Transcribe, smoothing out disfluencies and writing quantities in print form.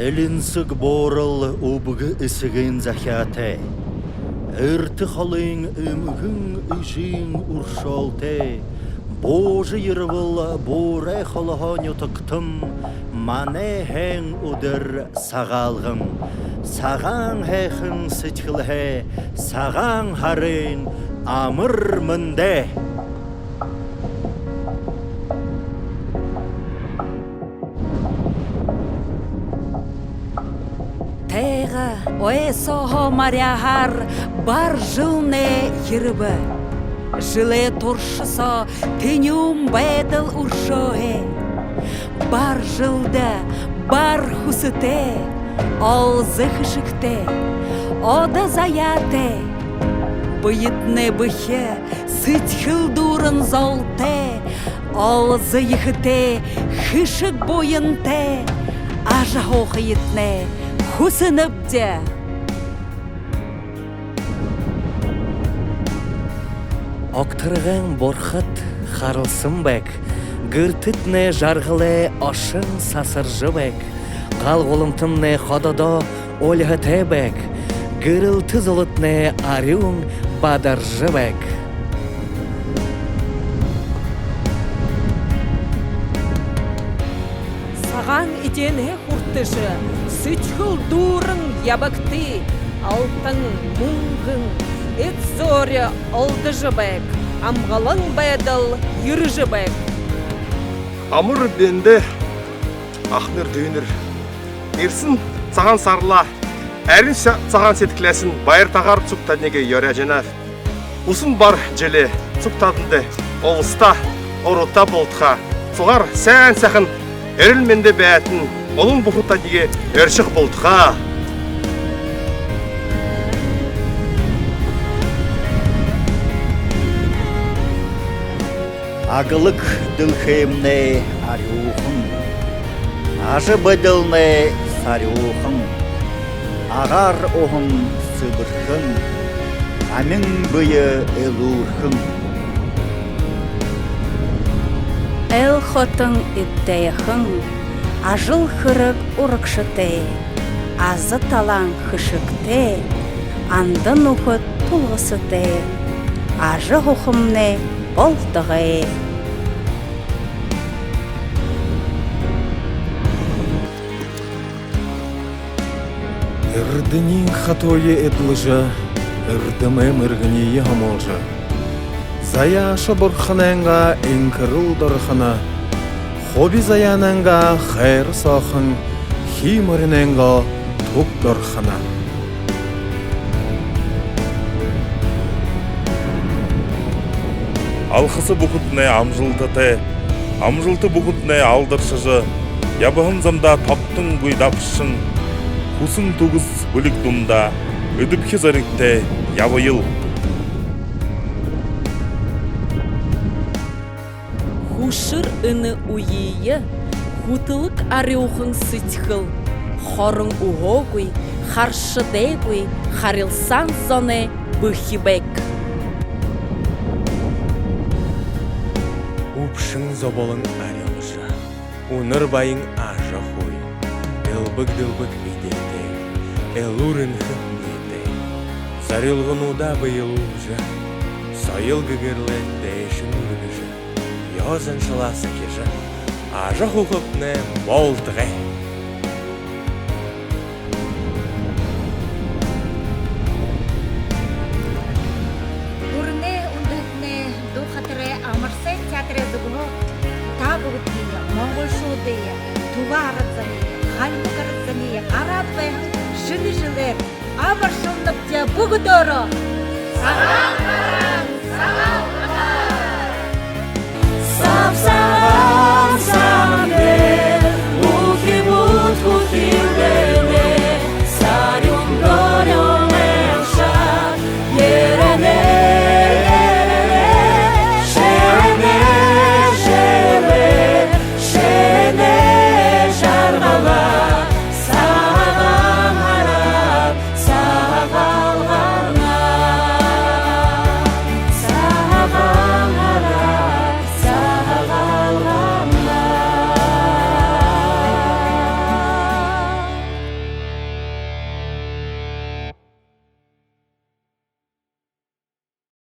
Элинсig борыл убғы ісігін захяте. Үрті қалың өмгін үшін ұршалте. Божы ервыл боре қалыған ұтықтым. Мане хәң ұдыр сағалғым. Саған хәхін сітхілхе, саған харың амыр мінде. Тәйға ойсоғо маряғар бар жылне ерібі. Жылы тұршысо тенюм бәділ ұршоғе. Бар жылда бар хусыте, ол зыхышықте, ода заяте. Бұйытне бұхе сытхыл дұрын золте, ол зыйхыте хышық бойынте. Ажа хоқиетне хусыныбде. Оқтырған борхат харылсын бәк, гүртітне жарғылы ашын сасыржы бәк, қал қолымтымне қадада олғыте бәк, гүрілті зұлытне арюң бадаржы бәк. Саған идене құртыжы, сүтхіл дұрын ябакты, алтын мұңғын, эт зоря олдыжы бәк, амғалың бәділ юрыжы бәк. Амыр бенде ақныр дүйінір. Ерсін саған сарыла, әрін саған сетікләсін байыр тағар цукта неге йөрә женав. Усын бар желе цуктадынды олыста, орута болтқа. Суғар сән сәқін әрілменде бәтін, олың бұхыта неге өршік болтқа. Агылык дылхемне арюхын, ажы быдылне сарюхын, ағар оғын сыбырхын, амин бұйы элурхын. Әл хотың иттәйхын, ажыл хырык ұрықшыте, азы талан хышыкте, андын ұхыт тұлғысыте, ажы хұхымне болтығы. Үрдінен хатойы этлыжа, үрдіме міргіне хамолжа. Заяшы бұрхынанға әңкіріл дұрхына, хоби заянанға хайр сақын, химаринанға тұк дұрхына. Алқысы бұқытне амжылтыте, амжылты бұқытне алдыршыжы, ябығын замда таптың бұйдапшын, хусын туғыз бүлік думда, өдіпке зарикте ябайыл. Хушыр үні уйые, хутылык арюхын сытхыл, хорың уғогуй, харшыдегуй, харилсан зоне бұхибек. Упшың зоболың арялыша, уныр байың ажа хой, дылбык-дылбык бейдерде, элурын хытнете, зарылғынуда бұйыл ұжа, сайыл гігірлі дәйшін үгіжі, йозын шыласы кежі, ажа хуқыпны болдығы. Жылы-жылы, абар шылынып те бұғы дұры. Саған